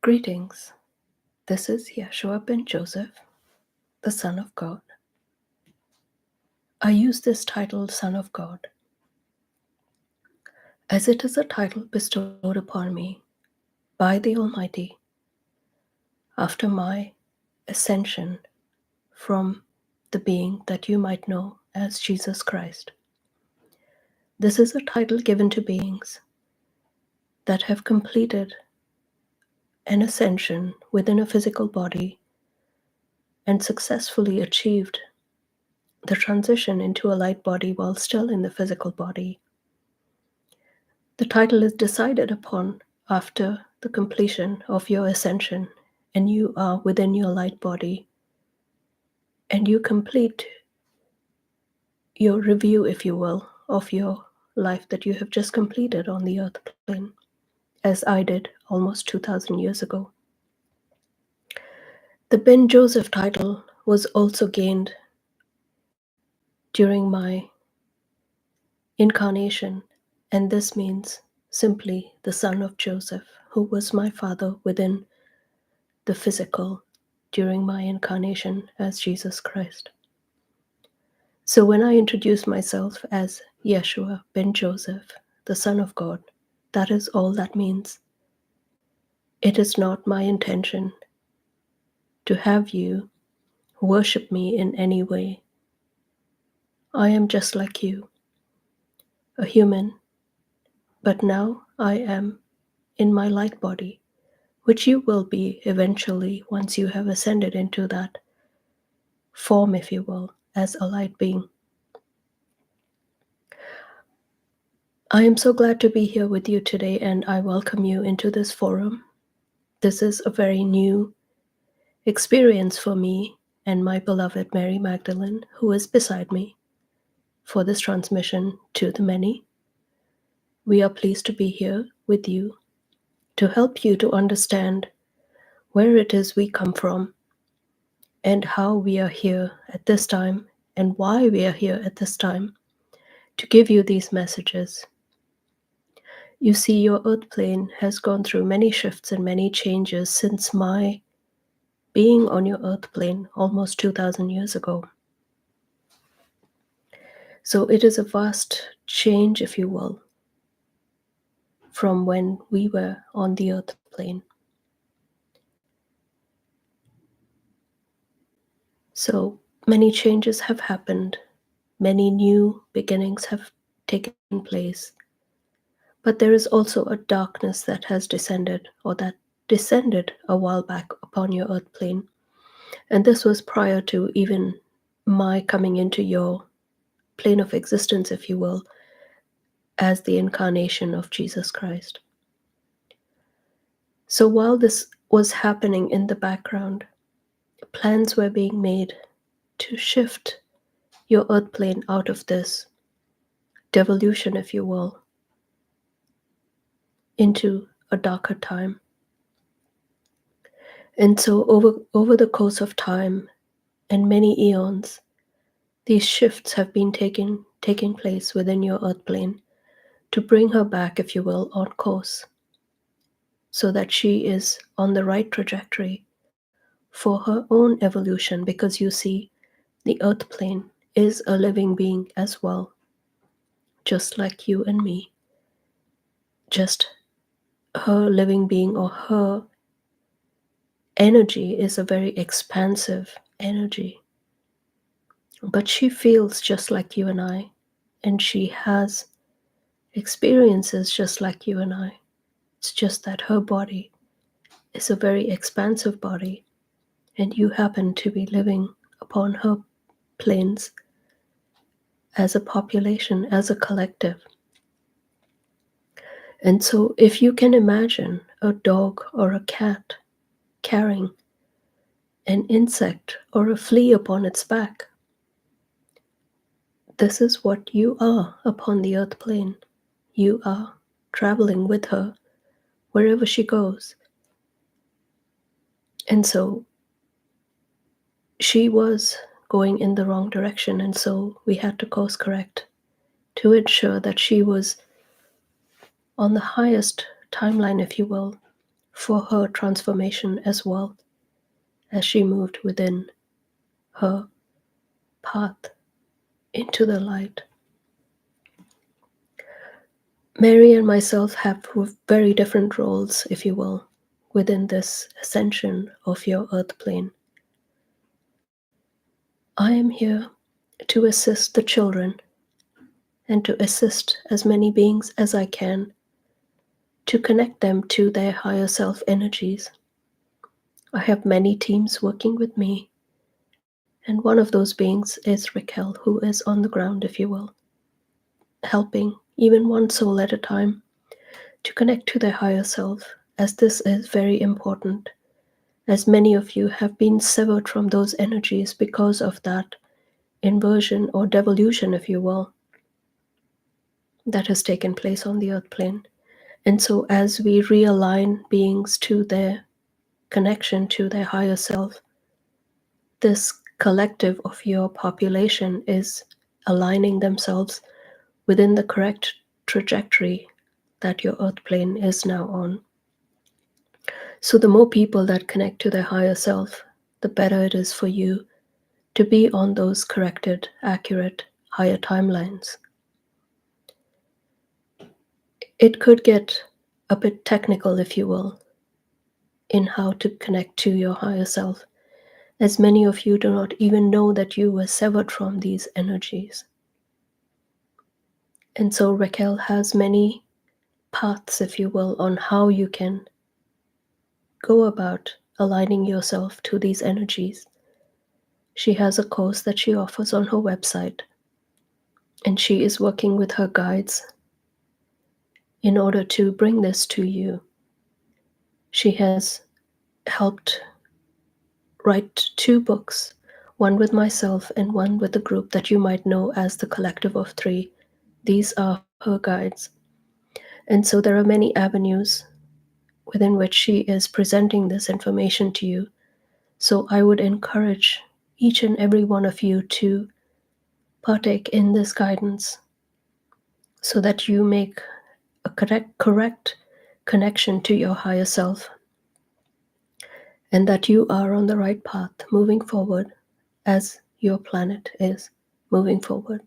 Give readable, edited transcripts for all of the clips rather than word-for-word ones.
Greetings. This is Yeshua ben Joseph, the Son of God. I use this title, Son of God, as it is a title bestowed upon me by the Almighty after my ascension from the being that you might know as Jesus Christ. This is a title given to beings that have completed an ascension within a physical body and successfully achieved the transition into a light body while still in the physical body. The title is decided upon after the completion of your ascension, and you are within your light body, and you complete your review, if you will, of your life that you have just completed on the earth plane, as I did almost 2,000 years ago. The Ben Joseph title was also gained during my incarnation, and this means simply the son of Joseph, who was my father within the physical during my incarnation as Jesus Christ. So when I introduce myself as Yeshua ben Joseph, the Son of God, that is all that means. It is not my intention to have you worship me in any way. I am just like you, a human, but now I am in my light body, which you will be eventually once you have ascended into that form, if you will, as a light being. I am so glad to be here with you today, and I welcome you into this forum. This is a very new experience for me and my beloved Mary Magdalene, who is beside me for this transmission to the many. We are pleased to be here with you to help you to understand where it is we come from and how we are here at this time and why we are here at this time to give you these messages. You see, your earth plane has gone through many shifts and many changes since my being on your earth plane almost 2,000 years ago. So it is a vast change, if you will, from when we were on the earth plane. So many changes have happened, many new beginnings have taken place, but there is also a darkness that has descended, or that descended a while back upon your earth plane. And this was prior to even my coming into your plane of existence, if you will, as the incarnation of Jesus Christ. So while this was happening in the background, plans were being made to shift your earth plane out of this devolution, if you will, into a darker time. And so over the course of time and many eons, these shifts have been taking place within your earth plane to bring her back, if you will, on course, so that she is on the right trajectory for her own evolution. Because you see, the earth plane is a living being as well, just like you and me. Just her living being, or her energy, is a very expansive energy. But she feels just like you and I, and she has experiences just like you and I. It's just that her body is a very expansive body, and you happen to be living upon her planes as a population, as a collective. And so if you can imagine a dog or a cat carrying an insect or a flea upon its back, this is what you are upon the earth plane. You are traveling with her wherever she goes. And so she was going in the wrong direction, and so we had to course correct to ensure that she was on the highest timeline, if you will, for her transformation as well as she moved within her path into the light. Mary and myself have very different roles, if you will, within this ascension of your earth plane. I am here to assist the children and to assist as many beings as I can to connect them to their higher self energies. I have many teams working with me, and one of those beings is Raquel, who is on the ground, if you will, helping even one soul at a time to connect to their higher self, as this is very important, as many of you have been severed from those energies because of that inversion or devolution, if you will, that has taken place on the earth plane. And so, as we realign beings to their connection to their higher self, this collective of your population is aligning themselves within the correct trajectory that your earth plane is now on. So, the more people that connect to their higher self, the better it is for you to be on those corrected, accurate, higher timelines. It could get a bit technical, if you will, in how to connect to your higher self, as many of you do not even know that you were severed from these energies. And so Raquel has many paths, if you will, on how you can go about aligning yourself to these energies. She has a course that she offers on her website, and she is working with her guides in order to bring this to you. She has helped write 2 books, one with myself and one with a group that you might know as the Collective of Three. These are her guides. And so there are many avenues within which she is presenting this information to you. So I would encourage each and every one of you to partake in this guidance so that you make a correct connection to your higher self, and that you are on the right path moving forward as your planet is moving forward.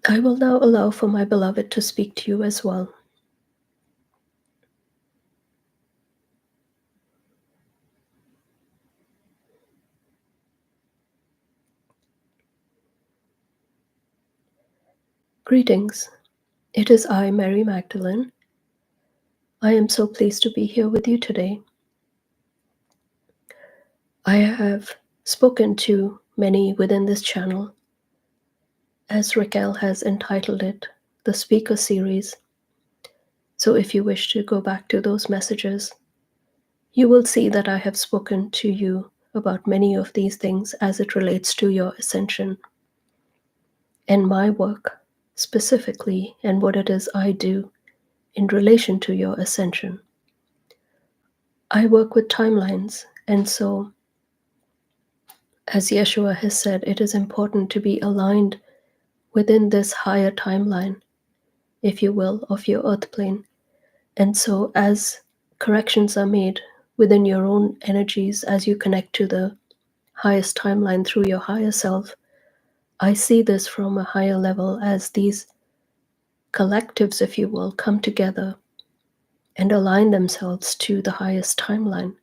I will now allow for my beloved to speak to you as well. Greetings. It is I, Mary Magdalene. I am so pleased to be here with you today. I have spoken to many within this channel, as Raquel has entitled it, the Speaker Series. So if you wish to go back to those messages, you will see that I have spoken to you about many of these things as it relates to your ascension and my work specifically, and what it is I do in relation to your ascension. I work with timelines, and so, as Yeshua has said, it is important to be aligned within this higher timeline, if you will, of your earth plane. And so, as corrections are made within your own energies as you connect to the highest timeline through your higher self, I see this from a higher level as these collectives, if you will, come together and align themselves to the highest timeline.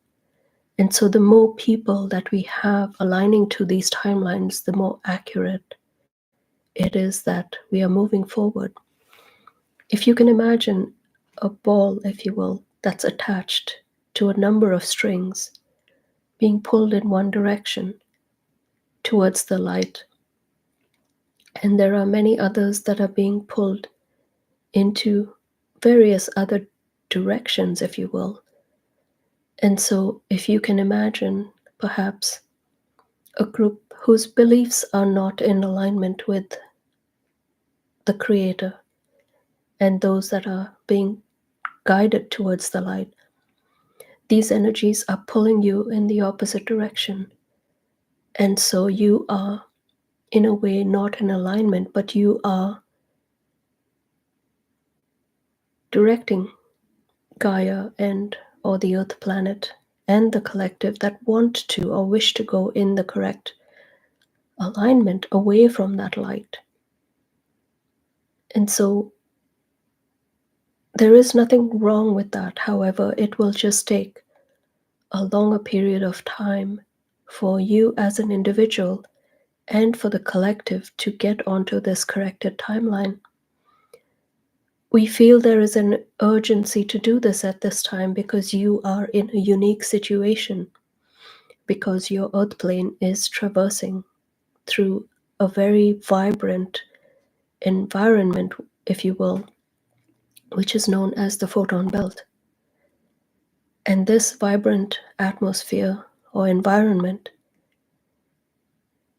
And so the more people that we have aligning to these timelines, the more accurate it is that we are moving forward. If you can imagine a ball, if you will, that's attached to a number of strings being pulled in one direction towards the light, and there are many others that are being pulled into various other directions, if you will. And so, if you can imagine perhaps a group whose beliefs are not in alignment with the Creator and those that are being guided towards the light, these energies are pulling you in the opposite direction. And so you are, in a way, not in alignment, but you are directing Gaia and or the Earth planet and the collective that want to or wish to go in the correct alignment away from that light. And so there is nothing wrong with that. However, it will just take a longer period of time for you as an individual and for the collective to get onto this corrected timeline. We feel there is an urgency to do this at this time because you are in a unique situation, because your earth plane is traversing through a very vibrant environment, if you will, which is known as the photon belt. And this vibrant atmosphere or environment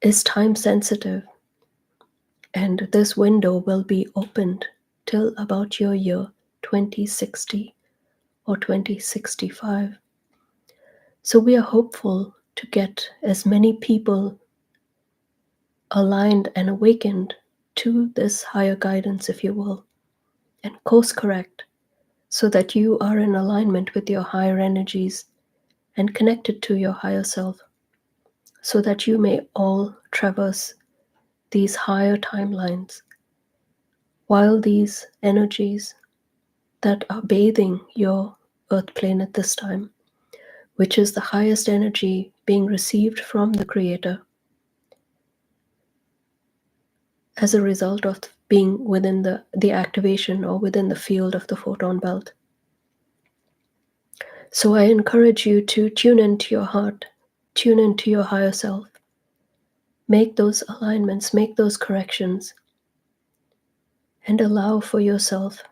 is time sensitive, and this window will be opened till about your year 2060 or 2065. So we are hopeful to get as many people aligned and awakened to this higher guidance, if you will, and course correct so that you are in alignment with your higher energies and connected to your higher self, so that you may all traverse these higher timelines while these energies that are bathing your earth plane at this time, which is the highest energy being received from the Creator as a result of being within the activation or within the field of the photon belt. So I encourage you to tune into your heart, tune into your higher self, make those alignments, make those corrections, and allow for yourself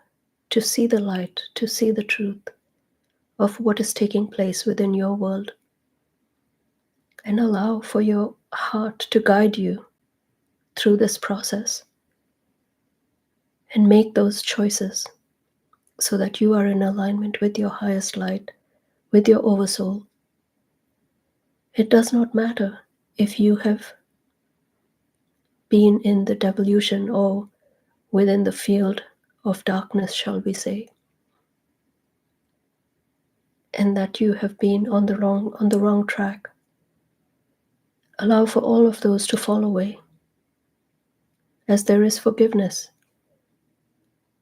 to see the light, to see the truth of what is taking place within your world, and allow for your heart to guide you through this process and make those choices so that you are in alignment with your highest light, with your oversoul. It does not matter if you have been in the devolution or within the field of darkness, shall we say, and that you have been on the wrong track. Allow for all of those to fall away, as there is forgiveness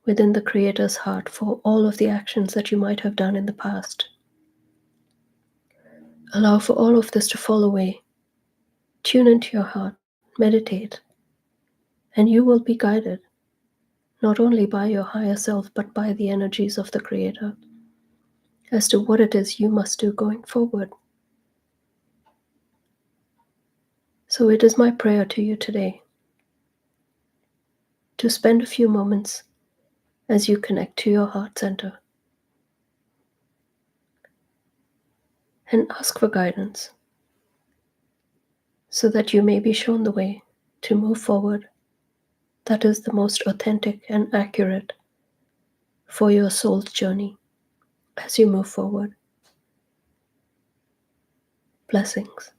within the Creator's heart for all of the actions that you might have done in the past. Allow for all of this to fall away. Tune into your heart, meditate, and you will be guided not only by your higher self but by the energies of the Creator as to what it is you must do going forward. So it is my prayer to you today to spend a few moments as you connect to your heart center and ask for guidance so that you may be shown the way to move forward that is the most authentic and accurate for your soul's journey as you move forward. Blessings.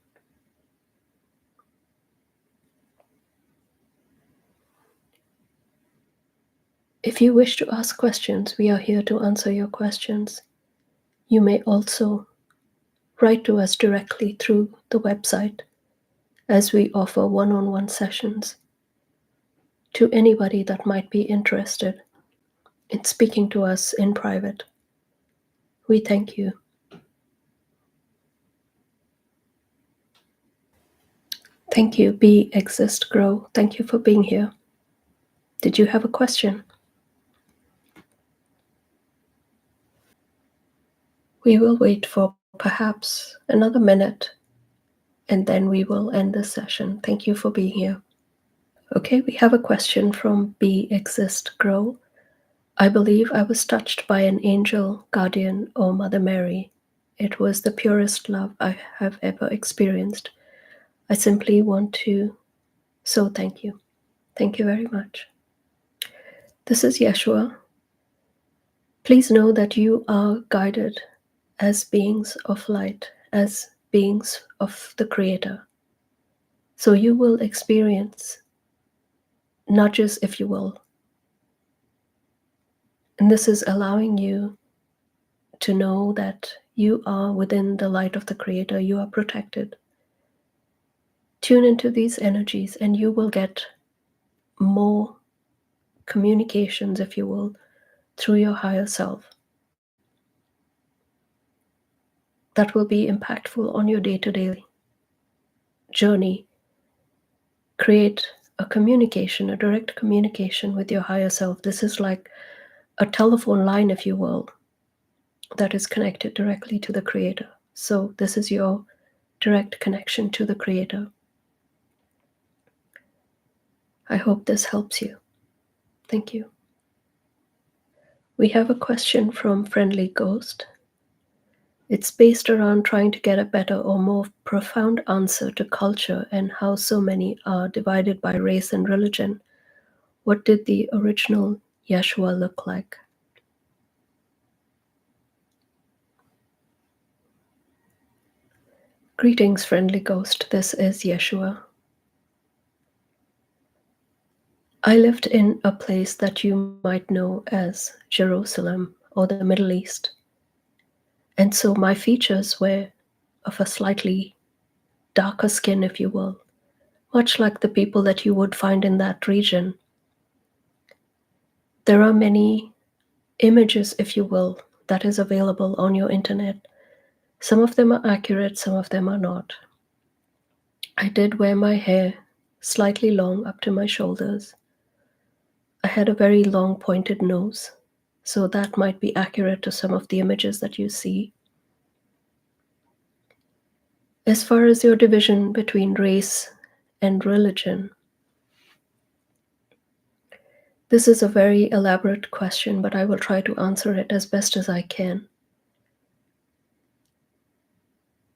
If you wish to ask questions, we are here to answer your questions. You may also write to us directly through the website, as we offer one-on-one sessions to anybody that might be interested in speaking to us in private. We thank you. Thank you, Be, Exist, Grow. Thank you for being here. Did you have a question? We will wait for perhaps another minute, and then we will end the session. Thank you for being here. Okay, we have a question from Be, Exist, Grow. I believe I was touched by an angel, guardian, or Mother Mary. It was the purest love I have ever experienced. I simply want to, so thank you. Thank you very much. This is Yeshua. Please know that you are guided as beings of light, as beings of the Creator. So you will experience nudges, if you will, And this is allowing you to know that you are within the light of the Creator, you are protected. Tune into these energies, and you will get more communications, if you will, through your higher self that will be impactful on your day to day journey. Create a communication, a direct communication with your higher self. This is like a telephone line, if you will, that is connected directly to the Creator. So, this is your direct connection to the Creator. I hope this helps you. Thank you. We have a question from Friendly Ghost. It's based around trying to get a better or more profound answer to culture and how so many are divided by race and religion. What did the original Yeshua look like? Greetings, Friendly Ghost. This is Yeshua. I lived in a place that you might know as Jerusalem or the Middle East. And so my features were of a slightly darker skin, if you will, much like the people that you would find in that region. There are many images, if you will, that is available on your internet. Some of them are accurate, some of them are not. I did wear my hair slightly long up to my shoulders. I had a very long pointed nose, so that might be accurate to some of the images that you see. As far as your division between race and religion, this is a very elaborate question, but I will try to answer it as best as I can.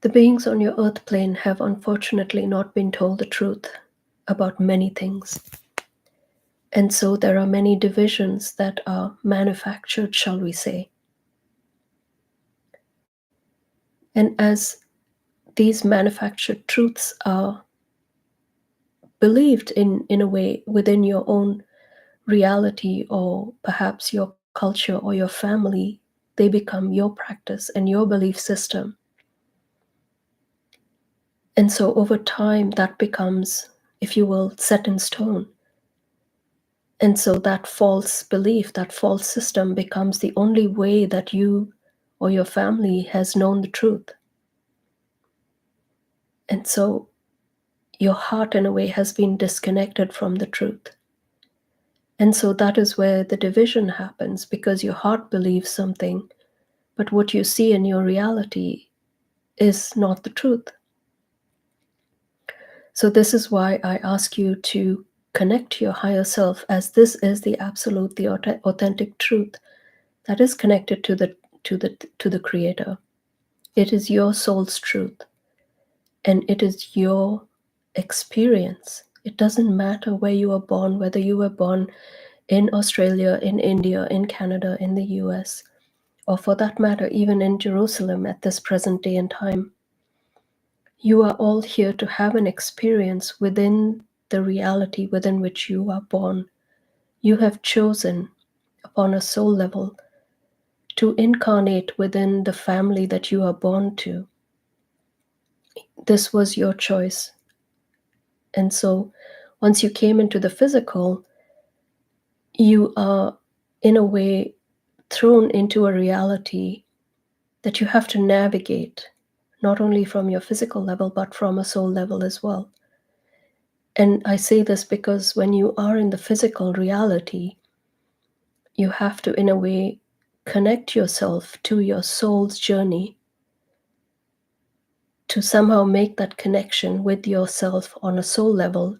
The beings on your earth plane have unfortunately not been told the truth about many things. And so there are many divisions that are manufactured, shall we say. And as these manufactured truths are believed in a way within your own reality or perhaps your culture or your family, they become your practice and your belief system. And so over time, that becomes, if you will, set in stone. And so that false belief, that false system becomes the only way that you or your family has known the truth. And so your heart, in a way, has been disconnected from the truth. And so that is where the division happens, because your heart believes something, but what you see in your reality is not the truth. So, this is why I ask you to connect to your higher self, as this is the absolute, the authentic truth that is connected to the Creator. It is your soul's truth, and it is your experience. It doesn't matter where you were born, whether you were born in Australia, in India, in Canada, in the US, or for that matter, even in Jerusalem at this present day and time. You are all here to have an experience within the reality within which you are born. You have chosen, upon a soul level, to incarnate within the family that you are born to. This was your choice. And so, once you came into the physical, you are, in a way, thrown into a reality that you have to navigate, not only from your physical level, but from a soul level as well. And I say this because when you are in the physical reality, you have to, in a way, connect yourself to your soul's journey to somehow make that connection with yourself on a soul level,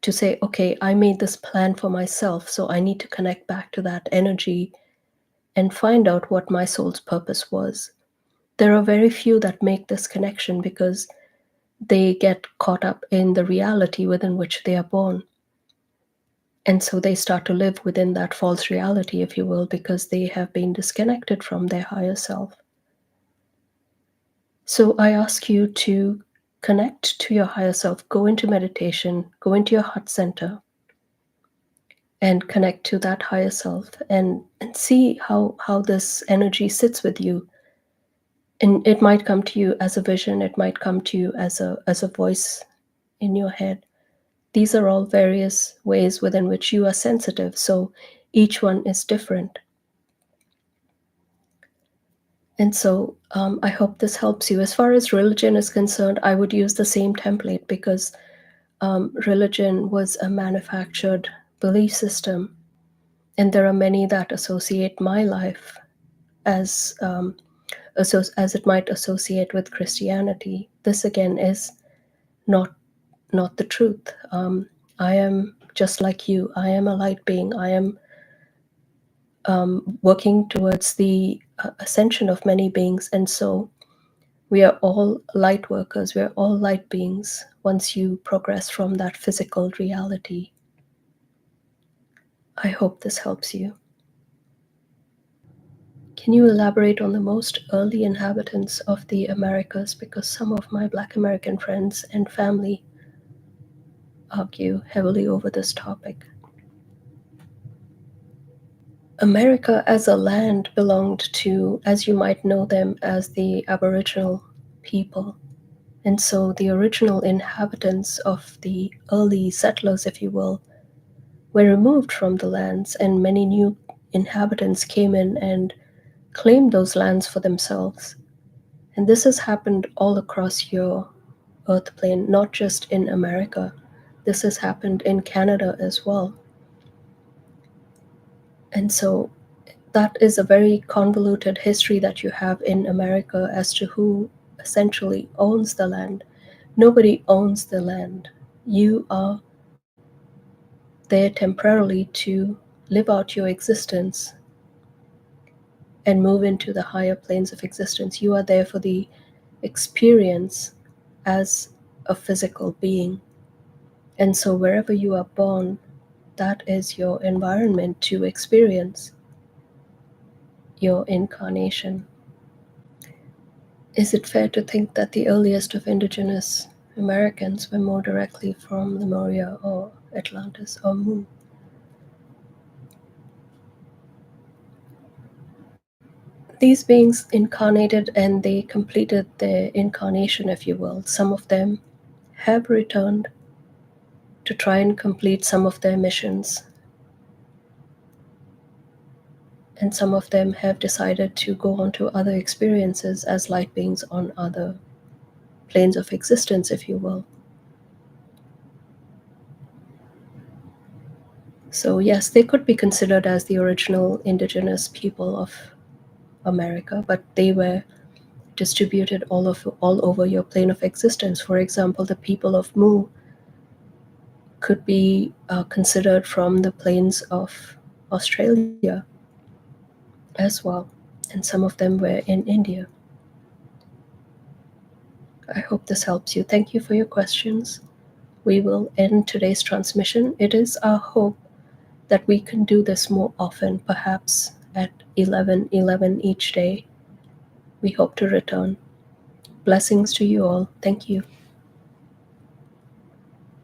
to say, okay, I made this plan for myself, so I need to connect back to that energy and find out what my soul's purpose was. There are very few that make this connection because they get caught up in the reality within which they are born. And so they start to live within that false reality, if you will, because they have been disconnected from their higher self. So I ask you to connect to your higher self, go into meditation, go into your heart center, and connect to that higher self, and see how this energy sits with you. And it might come to you as a vision, it might come to you as a voice in your head. These are all various ways within which you are sensitive, so each one is different. And so I hope this helps you. As far as religion is concerned, I would use the same template, because religion was a manufactured belief system, and there are many that associate my life as as it might associate with Christianity. This again is not not the truth. I am just like you. I am a light being. I am working towards the ascension of many beings, and so we are all light workers. We are all light beings. Once you progress from that physical reality, I hope this helps you. Can you elaborate on the most early inhabitants of the Americas? Because some of my Black American friends and family argue heavily over this topic. America as a land belonged to, as you might know them, as the Aboriginal people. And so the original inhabitants of the early settlers, if you will, were removed from the lands, and many new inhabitants came in and claimed those lands for themselves. And this has happened all across your earth plane, not just in America. This has happened in Canada as well. And so that is a very convoluted history that you have in America as to who essentially owns the land. Nobody owns the land. You are there temporarily to live out your existence and move into the higher planes of existence. You are there for the experience as a physical being. And so wherever you are born, that is your environment to experience your incarnation. Is it fair to think that the earliest of indigenous Americans were more directly from Lemuria or Atlantis or Mu? These beings incarnated and they completed their incarnation, if you will. Some of them have returned to try and complete some of their missions, and some of them have decided to go on to other experiences as light beings on other planes of existence, if you will. So, yes, they could be considered as the original indigenous people of America, but they were distributed all over your plane of existence. For example, the people of Mu could be considered from the plains of Australia as well, and some of them were in India. I hope this helps you. Thank you for your questions. We will end today's transmission. It is our hope that we can do this more often, perhaps at 11:11 each day. We hope to return. Blessings to you all. Thank you.